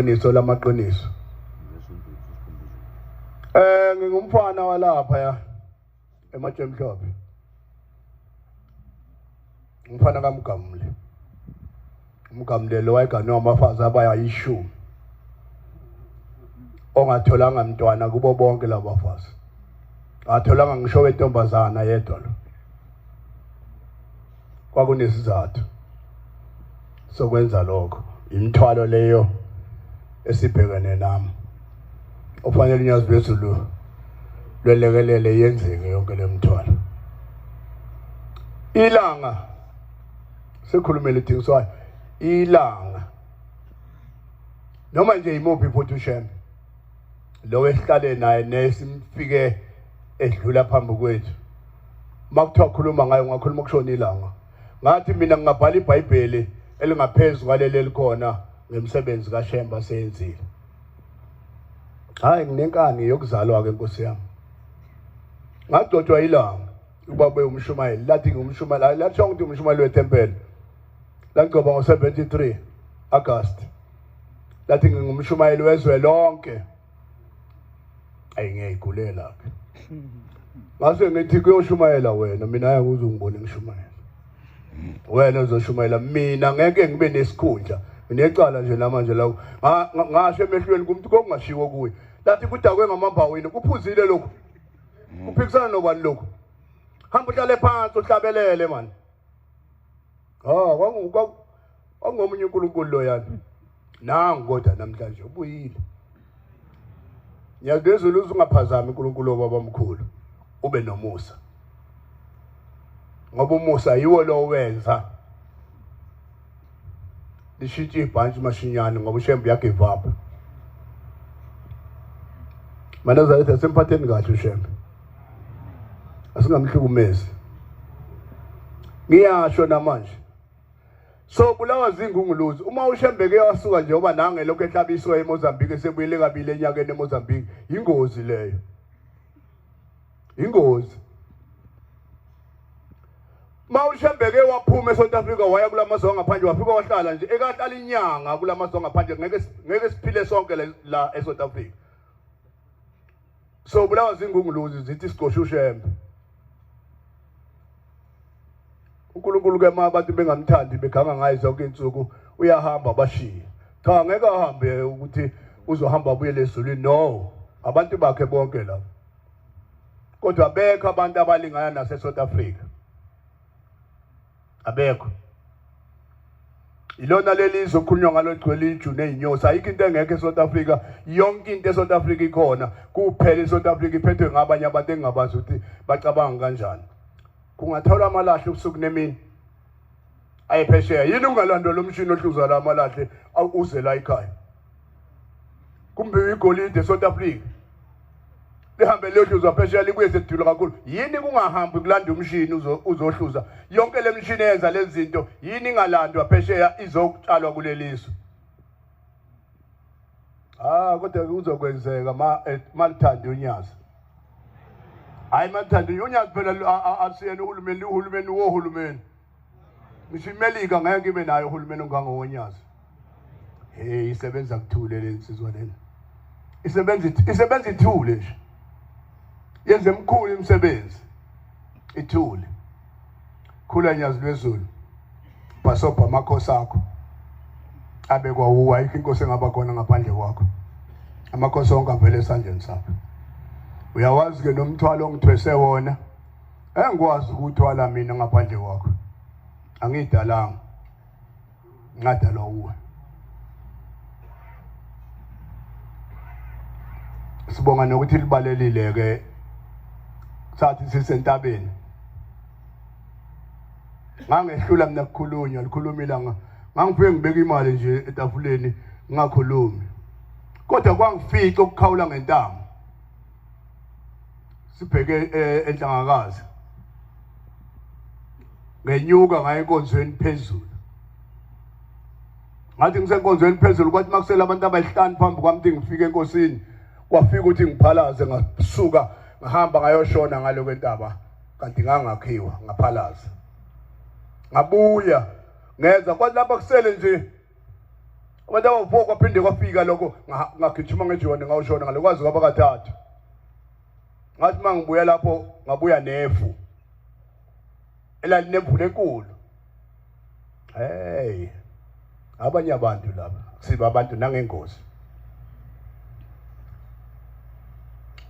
Iqiniso lamaqiniso. Ngingumfana walapha ya eMatshemhlophe. Umfana kaMgamule. Umgamule lo wayeganwe amafazi abayishumi. Ongatholanga mntwana kubo bonke labafazi. Atholanga ngisho wentombazana yedwa lo. Kwakunesizathu sokwenza lokho. Imithwalo leyo esibhekene nami. Ufanele inyazi lwezulu lwelekelele yenzeke yonke lemithwalo. Ilanga sekhulumela idingiswayo. Ilanga noma nje imuphi futhi uShembe lo esihlale naye nesimfike edlula phambi kwethu. Makuthiwa khuluma ngayo ngakhuluma kushona ilanga. Ngathi mina ngingabhala iBhayibheli elingaphezulu kwaleli likhona ngemsebenzi kaShembe aseyenzile. Hayi nginenkani yokuzalwa ke Nkosi yami. Ngadodwa ilanga ubaba umshumayeli lathi ngumshumayeli lathi ukuthi umshumayeli wetempele. Langcoba ngo-73 August. Lathi ngingumshumayeli wezwe lonke. Ayingiyigulela ke. Ngase ngithi kuyoshumayela wena mina ayakuze ungibone ngishumayela. Wena uzoshumayela mina ngeke ngibe nesikhundla. Nginecala nje namanje la ngasho emehlweni kumuntu kongashiwo kuye. Lathi kudakwe ngamabhawini kuphuzile lokho. Kuphikisana nobani lokho. Hamba uhlale phansi uhlabelele man. Wangomunye uNkulunkulu lo yani. Nangu kodwa namhlanje ubuyile. Ngiyagezela usungaphazami uNkulunkulu baba omkhulu. Ube nomusa. Ngoba umusa yiwo lo wenza. Lishithi ibhanti mashinyane ngoba uShembe yagive up. Mana zaletha semphatheni kahle uShembe. Asingamhlukumezi. Ngiyasho namanje. So bulawa zingunguluzi. Uma uShembe ke wasuka nje oba nange lokho ehlabiswe eMozambique sebuyile kabili enyakeni eMozambique. Ingozi leyo. Ingozi. MawuShembe ke waphuma eSouth Africa waya kulamazwe ngaphandle wafika wahlala nje ekahlala inyanga kulamazwe ngaphandle ngeke siphile sonke la eSouth Africa. So bulawa zingunguluzi zithi sigosha uShembe. uNkulunkulu ke abantu bengamthandi beganga ngayo zonke insuku uyahamba bashiya. Cha ngeke ahambe ukuthi uzohamba abuye lezulwini no. Abantu bakhe bonke la. Kodwa bekho abantu abalingana nase South Africa. Abekho. Ilona lelizwe okukhulunywa ngalo gcwele iju nezinyosi ayikho into engekho eSouth Africa yonke into eSouth Africa ikhona kuphela eSouth Africa iphethwe ngabanye abantu engingabazi ukuthi bacabanga kanjani. Kungathola amalahle usuku nemini ayiphesheya yini ungalando lo mshini ohluza la amalahle uze la ekhaya. Kumbe igolide eSouth Africa lihambe lehluza phesheya libuye sedula kakhulu yini kungahambi kulanda umshini uzohluza yonke le mshini yenza lezi zinto yini ingalandwa phesheya izokutshalwa kuleliso. Kodwa kuzokwenzeka malithandi unyazi. Hayi malithandi unyazi phela asiyena uhulumeni wohulumeni. Ngisho iMelika ngeke ibe nayo uhulumeni ongangowonyazi. Hey isebenza kuthule lensizwa lena. Isebenza ithule nje. Yenze mkhulu imisebenzi ithule. Khula nyazi lwezulu. Basobha amakhosi akho. Abekwa uwa ayikho inkosi engaba khona ngaphandle kwakho. Amakhosi onke avele esandleni sakho. Uyawazi ke nomthwalo ongithwese wona. Engikwazi ukuthwala mina ngaphandle kwakho. Angidalanga. Ngadalwa uwe. Sibonga nokuthi libalelile ke sathi sisentabeni. Ngangehlula mina ukukhulunywa likhulumila ngangiphe ngibeka imali nje etafuleni ngakhulumi. Kodwa kwangifica ukukhawula ngentamo. Sibheke enhlangakazi. Ngenyuka ngaye enkonzweni phezulu. Ngathi ngisenkonzweni phezulu kwathi makusela abantu abahlanu phambi kwami ukuthi ngifike enkosini. Kwafika ukuthi ngiphalaze ngasuka ngahamba ngayoshona ngaloko entaba kanti ngangakhiwa ngaphalaza. Ngabuya ngeza kwathi lapha kusele nje abantu abawu4 kwaphinde kwafika lokho ngagijima ngejoni ngawushona ngalokwazi kwaba kathathu ngathi mangibuya lapho ngabuya nefu elalinevule enkulu hey abanye abantu laba siba abantu nangengozi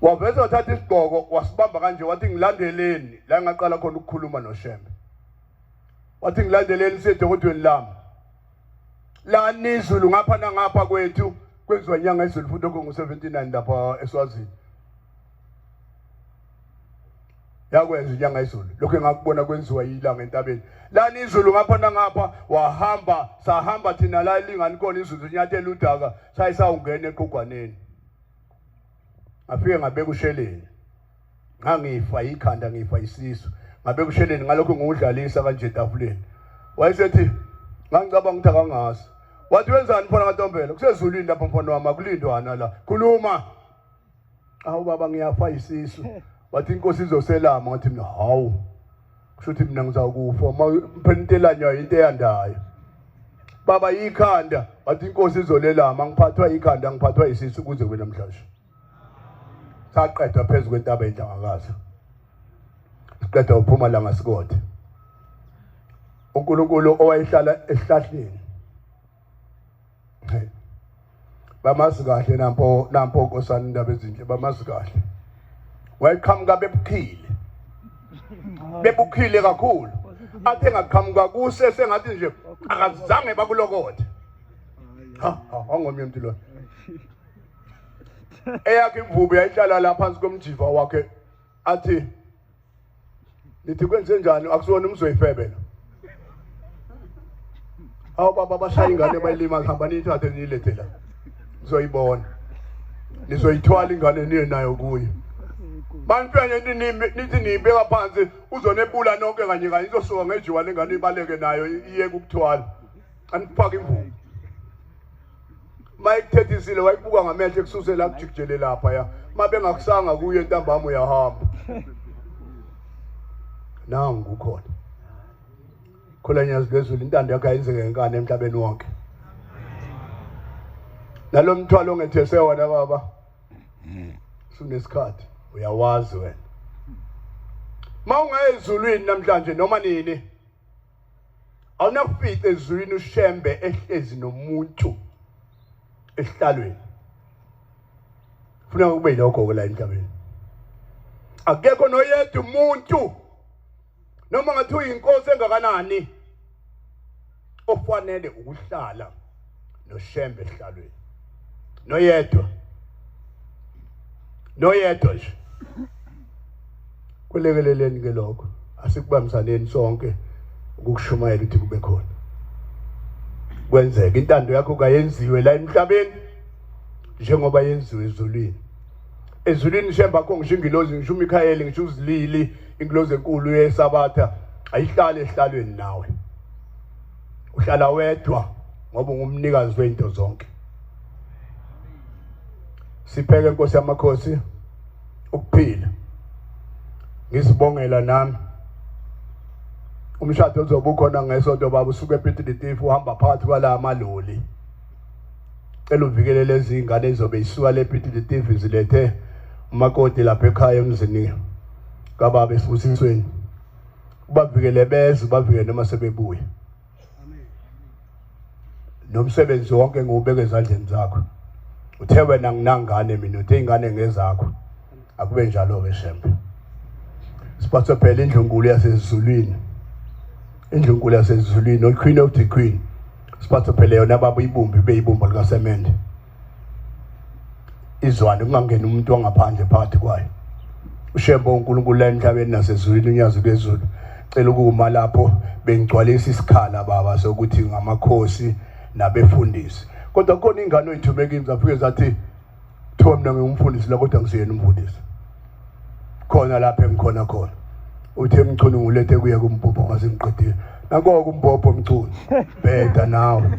waveza wathatha isigqoko wasibamba kanje wathi ngilandeleni la ngaqala khona ukukhuluma noShembe wathi ngilandeleni sedokodweni lami la nizulu ngapha nangapha kwethu kwenziwa inyanga ezulu futhi ngo79 lapha eSwazini yakwenza inyanga ezulu lokho engakubona kwenziwa yilanga entabeni la nizulu ngapha nangapha wahamba sahamba thina la ilingani khona izulu nyathela udaka sayisawungena eqhugwaneni afike ngabeka usheleni ngangifa ikhanda ngifa isisu ngabeka usheleni ngalokho ngudlalisa kanje etafuleni wayesethi ngangicabanga ukuthi akangazi wathi wenzani mfana kaNtombela kusezulwini lapha mfana wami akulindwana la khuluma awu baba ngiyafa isisu wathi inkosi izoselama ngathi mina hawu kusho ukuthi mina ngizawukufa maphentelanywa into eyandayo baba ikhanda wathi inkosi izolelama ngiphathwa ikhanda ngiphathwa isisu kuze kube namhlanje saqedwa phezulu kwentaba enhlangakazi siqedwa uphuma la ngasikode uNkulunkulu owayehlala esihlahleni bamazi kahle nampo nkosana indaba ezinhle bamazi kahle wayeqhamuka bebukhile kakhulu athe ngaqhamuka kuse sengathi nje akazange bakulokothe angomnye umuntu lo eyakhe imvubu yayihlala la phansi komjiva wakhe athi nithi kwenze njani akusiwona umzoyifebe lo awu baba bashaya ingane bayilima hamba nithathe nilethe la nizoyibona nizoyithwala ingane niye nayo kuye banifanye nithi niyibeka phansi uzonebula nonke kanye kanye izosuka ngejiwa lengane ibaleke nayo iye kukuthwala anifaka imvubu mayikuthethisile wayibuka ngamehlo ekususe la kujikijele lapha ya mabe ngakusanga kuye ntambama uyahamba nangu khona kholanyazwi lezulu intando yakhe ayenzeke ngenkani emhlabeni wonke nalomthwalo ongethese wona baba sunesikhathi uyawazi wena mawungayezulwini namhlanje noma nini awunafika ezulwini uShembe ehlezi nomuntu esihlalweni funa kube lokho la emhlabeni akekho noyedwa umuntu noma ngathi uyinkosi engakanani ofanele ukuhlala noShembe esihlalweni noyedwa nje kulekeleleni ke lokho asikubambisaneni sonke ukukushumayela ukuthi kube khona kwenzeka intando yakho kayenziwe la emhlabeni njengoba yenziwe ezulwini Shembe akho ngisho ingilozi ngisho uMikhayeli ngisho uZilili ingilozi enkulu yeSabatha ayihlale esihlalweni nawe uhlala wedwa ngoba ungumnikazi wezinto zonke sipheke inkosi yamakhosi ukuphila ngisibongela nami umshado ozoba ukhona ngesonto baba usuke ePitilitif uhamba phakathi kwala amaloli cela uvikele lezi ingane ezobe isuka lePitilitif zilethe umakoti lapha ekhaya emzini kababa esibusisweni ubavikele beze bavikele noma sebebuya amen nomsebenzi wonke ngubeka ezandleni zakho uthe wena nginangane mina uthe ingane ngezakho akube njalo ke Shembe siphathe phela indlunkulu yasezulwini no Queen of the Queen siphathe phela yona baba ibumbi beyibumba likasemende izwane kungangena umuntu ongaphandle phakathi kwayo uShembe uNkulunkulu la emhlabeni nasezulwini unyazi kwezulu cela ukuma lapho bengigcwalisa isikhala baba sokuthi ngamakhosi nabefundisi kodwa khona ingane oyithumeka imza afike zathi kuthiwa mina ngingumfundisi la kodwa ngisiyena umfundisi khona lapha engikhona khona uthe mchunu ngulethe kuye kumbhobho ngasengiqedile nako kumbhobho mchunu bheda nawe